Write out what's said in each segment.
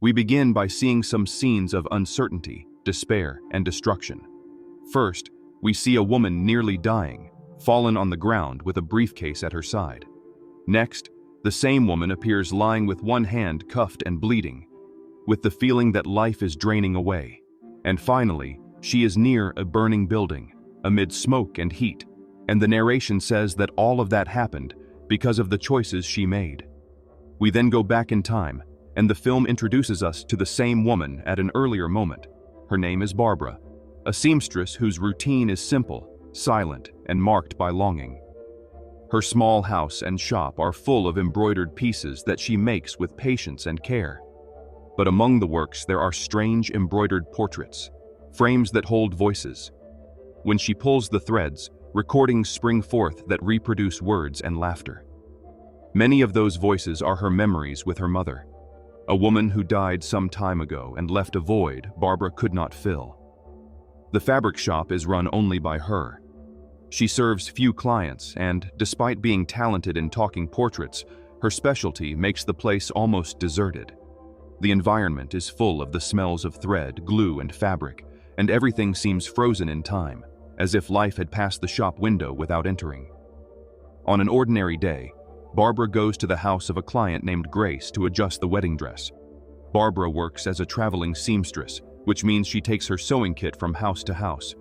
We begin by seeing some scenes of uncertainty, despair, and destruction. First, we see a woman nearly dying, fallen on the ground with a briefcase at her side. Next, the same woman appears lying with one hand cuffed and bleeding, with the feeling that life is draining away. And finally, she is near a burning building, amid smoke and heat, and the narration says that all of that happened because of the choices she made. We then go back in time, and the film introduces us to the same woman at an earlier moment. Her name is Barbara, a seamstress whose routine is simple, silent, and marked by longing. Her small house and shop are full of embroidered pieces that she makes with patience and care. But among the works there are strange embroidered portraits, frames that hold voices. When she pulls the threads, recordings spring forth that reproduce words and laughter. Many of those voices are her memories with her mother, a woman who died some time ago and left a void Barbara could not fill. The fabric shop is run only by her. She serves few clients and, despite being talented in talking portraits, her specialty makes the place almost deserted. The environment is full of the smells of thread, glue, and fabric, and everything seems frozen in time, as if life had passed the shop window without entering. On an ordinary day, Barbara goes to the house of a client named Grace to adjust the wedding dress. Barbara works as a traveling seamstress, which means she takes her sewing kit from house to house,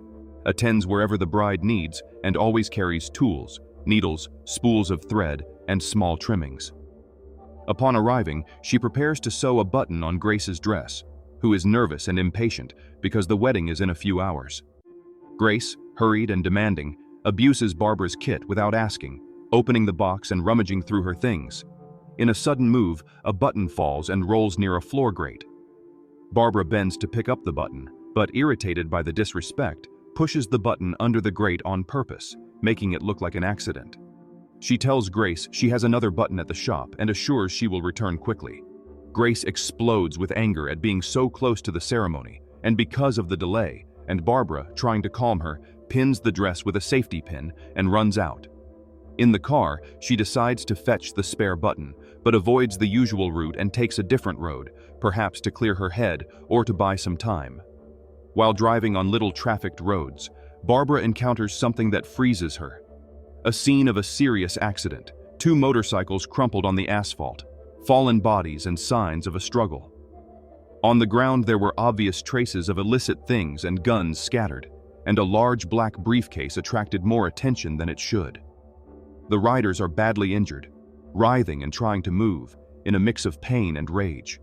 attends wherever the bride needs, and always carries tools, needles, spools of thread, and small trimmings. Upon arriving, she prepares to sew a button on Grace's dress, who is nervous and impatient because the wedding is in a few hours. Grace, hurried and demanding, abuses Barbara's kit without asking, opening the box and rummaging through her things. In a sudden move, a button falls and rolls near a floor grate. Barbara bends to pick up the button, but irritated by the disrespect, pushes the button under the grate on purpose, making it look like an accident. She tells Grace she has another button at the shop and assures she will return quickly. Grace explodes with anger at being so close to the ceremony, and because of the delay, and Barbara, trying to calm her, pins the dress with a safety pin and runs out. In the car, she decides to fetch the spare button, but avoids the usual route and takes a different road, perhaps to clear her head or to buy some time. While driving on little trafficked roads, Barbara encounters something that freezes her. A scene of a serious accident, 2 motorcycles crumpled on the asphalt, fallen bodies and signs of a struggle. On the ground there were obvious traces of illicit things and guns scattered, and a large black briefcase attracted more attention than it should. The riders are badly injured, writhing and trying to move, in a mix of pain and rage.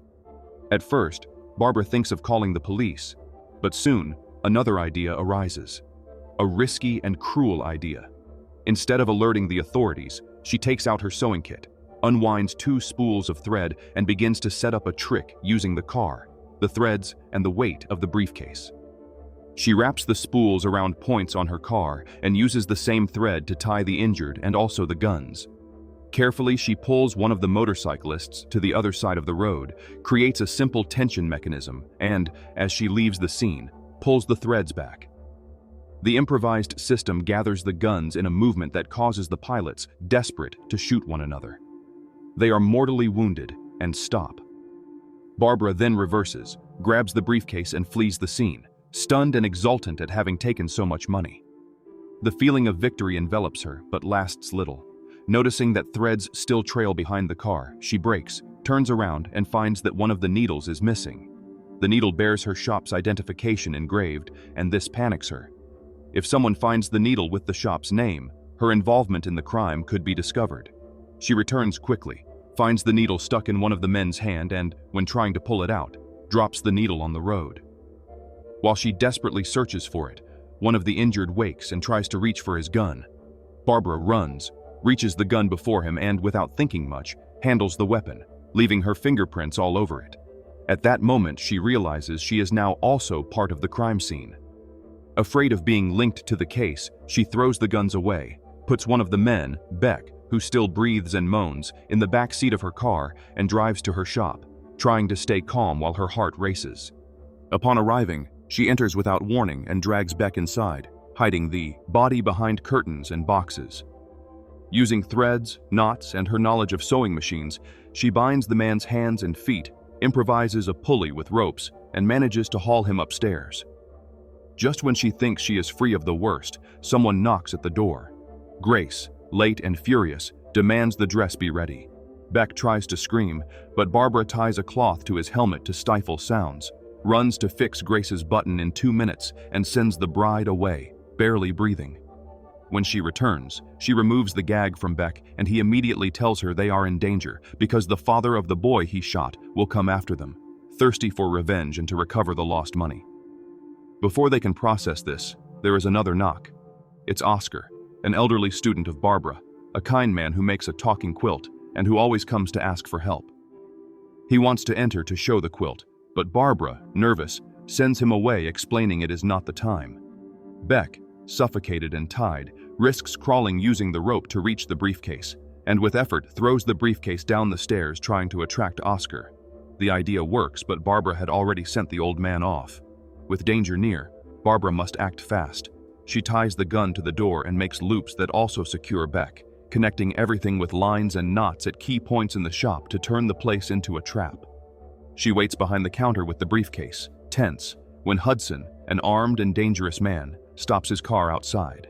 At first, Barbara thinks of calling the police, but soon, another idea arises. A risky and cruel idea. Instead of alerting the authorities, she takes out her sewing kit, unwinds 2 spools of thread, and begins to set up a trick using the car, the threads, and the weight of the briefcase. She wraps the spools around points on her car and uses the same thread to tie the injured and also the guns. Carefully, she pulls one of the motorcyclists to the other side of the road, creates a simple tension mechanism, and, as she leaves the scene, pulls the threads back. The improvised system gathers the guns in a movement that causes the pilots, desperate, to shoot one another. They are mortally wounded and stop. Barbara then reverses, grabs the briefcase and flees the scene, stunned and exultant at having taken so much money. The feeling of victory envelops her, but lasts little. Noticing that threads still trail behind the car, she brakes, turns around, and finds that one of the needles is missing. The needle bears her shop's identification engraved, and this panics her. If someone finds the needle with the shop's name, her involvement in the crime could be discovered. She returns quickly, finds the needle stuck in one of the men's hand and, when trying to pull it out, drops the needle on the road. While she desperately searches for it, one of the injured wakes and tries to reach for his gun. Barbara runs, reaches the gun before him and, without thinking much, handles the weapon, leaving her fingerprints all over it. At that moment, she realizes she is now also part of the crime scene. Afraid of being linked to the case, she throws the guns away, puts one of the men, Beck, who still breathes and moans, in the back seat of her car and drives to her shop, trying to stay calm while her heart races. Upon arriving, she enters without warning and drags Beck inside, hiding the body behind curtains and boxes. Using threads, knots, and her knowledge of sewing machines, she binds the man's hands and feet, improvises a pulley with ropes, and manages to haul him upstairs. Just when she thinks she is free of the worst, someone knocks at the door. Grace, late and furious, demands the dress be ready. Beck tries to scream, but Barbara ties a cloth to his helmet to stifle sounds, runs to fix Grace's button in 2 minutes, and sends the bride away, barely breathing. When she returns, she removes the gag from Beck, and he immediately tells her they are in danger because the father of the boy he shot will come after them, thirsty for revenge and to recover the lost money. Before they can process this, there is another knock. It's Oscar, an elderly student of Barbara, a kind man who makes a talking quilt and who always comes to ask for help. He wants to enter to show the quilt, but Barbara, nervous, sends him away explaining it is not the time. Beck, suffocated and tied, risks crawling using the rope to reach the briefcase, and with effort throws the briefcase down the stairs trying to attract Oscar. The idea works, but Barbara had already sent the old man off. With danger near, Barbara must act fast. She ties the gun to the door and makes loops that also secure Beck, connecting everything with lines and knots at key points in the shop to turn the place into a trap. She waits behind the counter with the briefcase, tense, when Hudson, an armed and dangerous man, stops his car outside.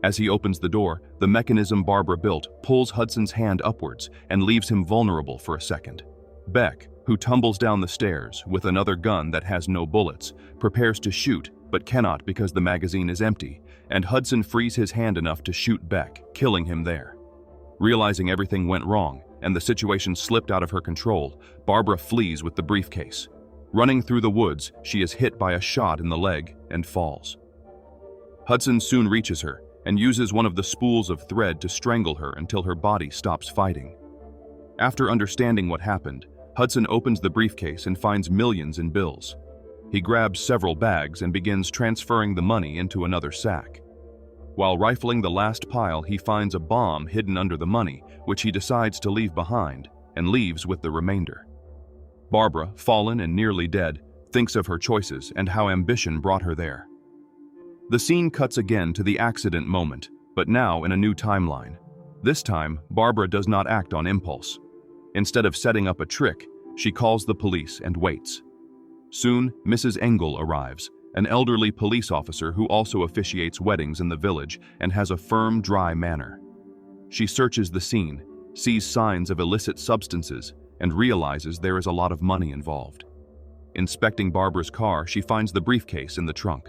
As he opens the door, the mechanism Barbara built pulls Hudson's hand upwards and leaves him vulnerable for a second. Beck, who tumbles down the stairs with another gun that has no bullets, prepares to shoot but cannot because the magazine is empty, and Hudson frees his hand enough to shoot Beck, killing him there. Realizing everything went wrong and the situation slipped out of her control, Barbara flees with the briefcase. Running through the woods, she is hit by a shot in the leg and falls. Hudson soon reaches her and uses one of the spools of thread to strangle her until her body stops fighting. After understanding what happened, Hudson opens the briefcase and finds millions in bills. He grabs several bags and begins transferring the money into another sack. While rifling the last pile, he finds a bomb hidden under the money, which he decides to leave behind, and leaves with the remainder. Barbara, fallen and nearly dead, thinks of her choices and how ambition brought her there. The scene cuts again to the accident moment, but now in a new timeline. This time, Barbara does not act on impulse. Instead of setting up a trick, she calls the police and waits. Soon, Mrs. Engel arrives, an elderly police officer who also officiates weddings in the village and has a firm, dry manner. She searches the scene, sees signs of illicit substances, and realizes there is a lot of money involved. Inspecting Barbara's car, she finds the briefcase in the trunk.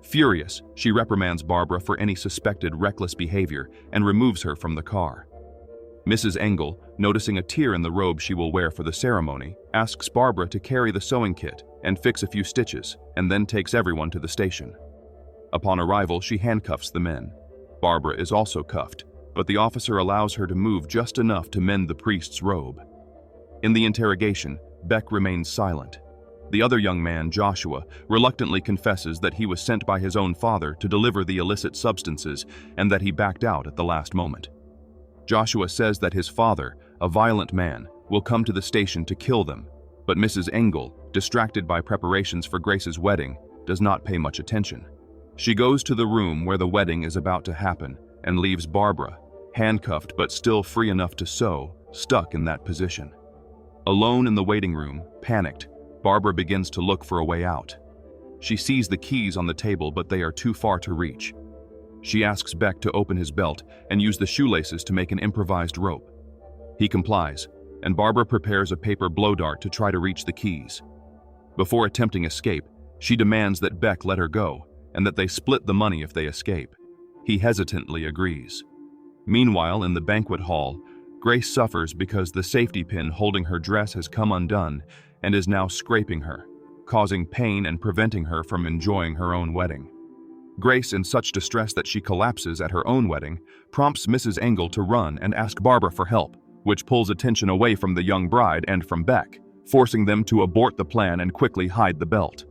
Furious, she reprimands Barbara for any suspected reckless behavior and removes her from the car. Mrs. Engel, noticing a tear in the robe she will wear for the ceremony, asks Barbara to carry the sewing kit and fix a few stitches, and then takes everyone to the station. Upon arrival, she handcuffs the men. Barbara is also cuffed, but the officer allows her to move just enough to mend the priest's robe. In the interrogation, Beck remains silent. The other young man, Joshua, reluctantly confesses that he was sent by his own father to deliver the illicit substances and that he backed out at the last moment. Joshua says that his father, a violent man, will come to the station to kill them, but Mrs. Engel, distracted by preparations for Grace's wedding, does not pay much attention. She goes to the room where the wedding is about to happen and leaves Barbara, handcuffed but still free enough to sew, stuck in that position. Alone in the waiting room, panicked, Barbara begins to look for a way out. She sees the keys on the table, but they are too far to reach. She asks Beck to open his belt and use the shoelaces to make an improvised rope. He complies, and Barbara prepares a paper blow dart to try to reach the keys. Before attempting escape, she demands that Beck let her go and that they split the money if they escape. He hesitantly agrees. Meanwhile, in the banquet hall, Grace suffers because the safety pin holding her dress has come undone and is now scraping her, causing pain and preventing her from enjoying her own wedding. Grace, in such distress that she collapses at her own wedding, prompts Mrs. Engel to run and ask Barbara for help, which pulls attention away from the young bride and from Beck, forcing them to abort the plan and quickly hide the belt.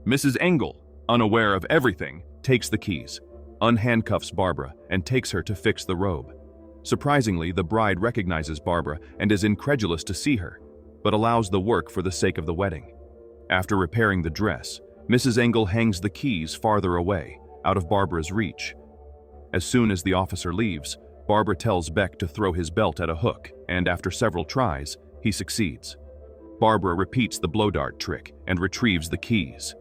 Mrs. Engel, unaware of everything, takes the keys, unhandcuffs Barbara, and takes her to fix the robe. Surprisingly, the bride recognizes Barbara and is incredulous to see her, but allows the work for the sake of the wedding. After repairing the dress, Mrs. Engel hangs the keys farther away, out of Barbara's reach. As soon as the officer leaves, Barbara tells Beck to throw his belt at a hook, and after several tries, he succeeds. Barbara repeats the blow dart trick and retrieves the keys.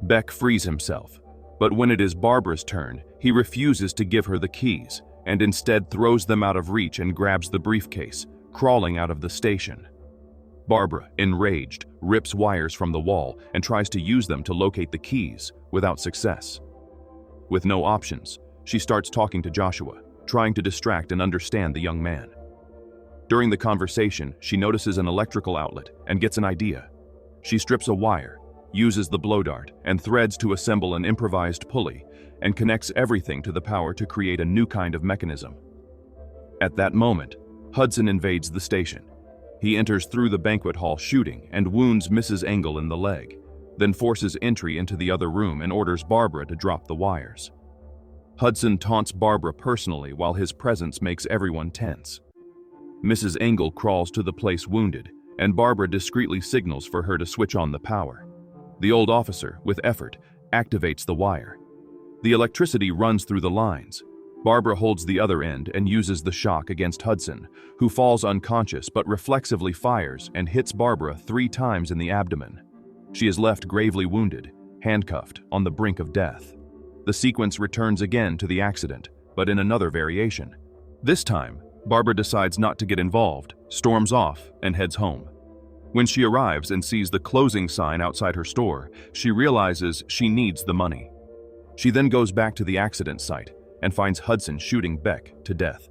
Beck frees himself, but when it is Barbara's turn, he refuses to give her the keys and instead throws them out of reach and grabs the briefcase, crawling out of the station. Barbara, enraged, rips wires from the wall and tries to use them to locate the keys, without success. With no options, she starts talking to Joshua, trying to distract and understand the young man. During the conversation, she notices an electrical outlet and gets an idea. She strips a wire, uses the blow dart and threads to assemble an improvised pulley, and connects everything to the power to create a new kind of mechanism. At that moment, Hudson invades the station. He enters through the banquet hall shooting and wounds Mrs. Engel in the leg, then forces entry into the other room and orders Barbara to drop the wires. Hudson taunts Barbara personally while his presence makes everyone tense. Mrs. Engel crawls to the place wounded, and Barbara discreetly signals for her to switch on the power. The old officer, with effort, activates the wire. The electricity runs through the lines. Barbara holds the other end and uses the shock against Hudson, who falls unconscious but reflexively fires and hits Barbara 3 times in the abdomen. She is left gravely wounded, handcuffed, on the brink of death. The sequence returns again to the accident, but in another variation. This time, Barbara decides not to get involved, storms off, and heads home. When she arrives and sees the closing sign outside her store, she realizes she needs the money. She then goes back to the accident site and finds Hudson shooting Beck to death.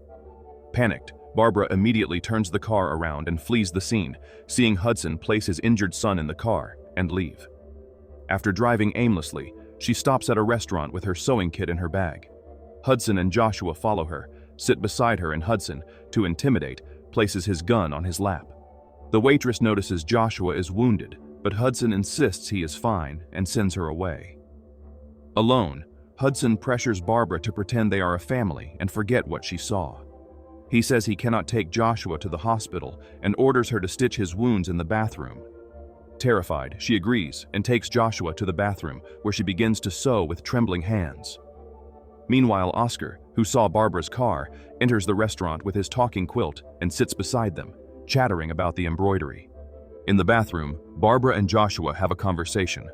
Panicked, Barbara immediately turns the car around and flees the scene, seeing Hudson place his injured son in the car and leave. After driving aimlessly, she stops at a restaurant with her sewing kit in her bag. Hudson and Joshua follow her, sit beside her, and Hudson, to intimidate, places his gun on his lap. The waitress notices Joshua is wounded, but Hudson insists he is fine and sends her away. Alone, Hudson pressures Barbara to pretend they are a family and forget what she saw. He says he cannot take Joshua to the hospital and orders her to stitch his wounds in the bathroom. Terrified, she agrees and takes Joshua to the bathroom, where she begins to sew with trembling hands. Meanwhile, Oscar, who saw Barbara's car, enters the restaurant with his talking quilt and sits beside them, chattering about the embroidery. In the bathroom, Barbara and Joshua have a conversation.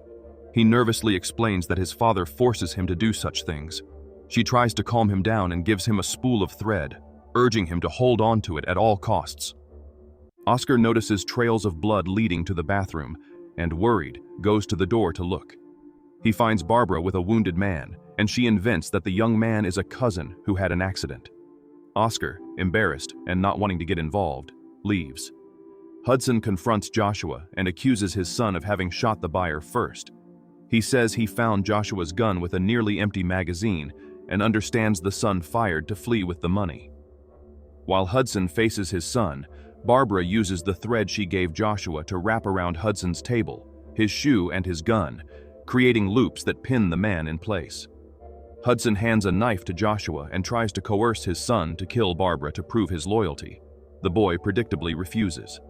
He nervously explains that his father forces him to do such things. She tries to calm him down and gives him a spool of thread, urging him to hold on to it at all costs. Oscar notices trails of blood leading to the bathroom and, worried, goes to the door to look. He finds Barbara with a wounded man, and she invents that the young man is a cousin who had an accident. Oscar, embarrassed and not wanting to get involved, leaves. Hudson confronts Joshua and accuses his son of having shot the buyer first. He says he found Joshua's gun with a nearly empty magazine and understands the son fired to flee with the money. While Hudson faces his son, Barbara uses the thread she gave Joshua to wrap around Hudson's table, his shoe, and his gun, creating loops that pin the man in place. Hudson hands a knife to Joshua and tries to coerce his son to kill Barbara to prove his loyalty. The boy predictably refuses.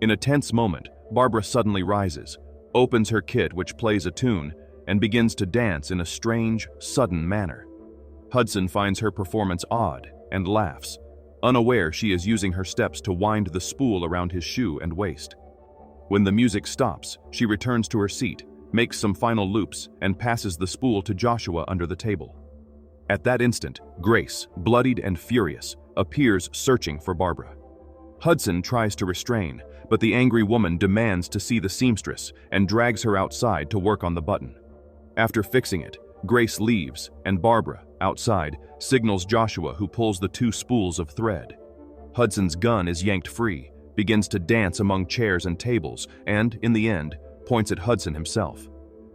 In a tense moment, Barbara suddenly rises, opens her kit, which plays a tune, and begins to dance in a strange, sudden manner. Hudson finds her performance odd and laughs, unaware she is using her steps to wind the spool around his shoe and waist. When the music stops, she returns to her seat, makes some final loops, and passes the spool to Joshua under the table. At that instant, Grace, bloodied and furious, appears searching for Barbara. Hudson tries to restrain, but the angry woman demands to see the seamstress and drags her outside to work on the button. After fixing it, Grace leaves, and Barbara, outside, signals Joshua, who pulls the 2 spools of thread. Hudson's gun is yanked free, begins to dance among chairs and tables, and, in the end, points at Hudson himself.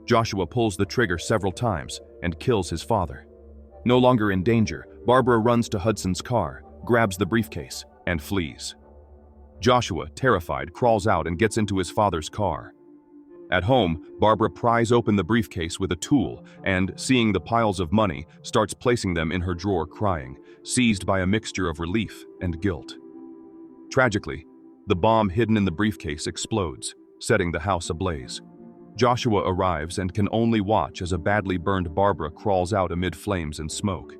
Joshua pulls the trigger several times and kills his father. No longer in danger, Barbara runs to Hudson's car, grabs the briefcase, and flees. Joshua, terrified, crawls out and gets into his father's car. At home, Barbara pries open the briefcase with a tool and, seeing the piles of money, starts placing them in her drawer, crying, seized by a mixture of relief and guilt. Tragically, the bomb hidden in the briefcase explodes, setting the house ablaze. Joshua arrives and can only watch as a badly burned Barbara crawls out amid flames and smoke.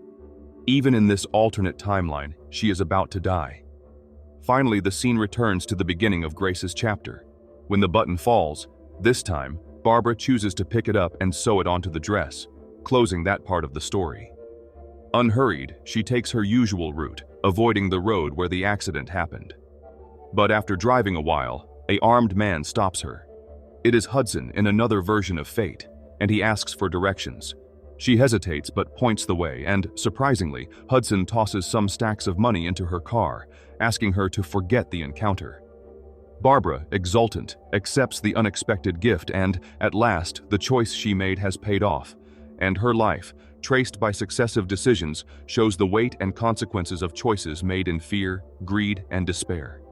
Even in this alternate timeline, she is about to die. Finally, the scene returns to the beginning of Grace's chapter. When the button falls, this time, Barbara chooses to pick it up and sew it onto the dress, closing that part of the story. Unhurried, she takes her usual route, avoiding the road where the accident happened. But after driving a while, an armed man stops her. It is Hudson in another version of fate, and he asks for directions. She hesitates but points the way, and, surprisingly, Hudson tosses some stacks of money into her car, asking her to forget the encounter. Barbara, exultant, accepts the unexpected gift, and, at last, the choice she made has paid off, and her life, traced by successive decisions, shows the weight and consequences of choices made in fear, greed, and despair.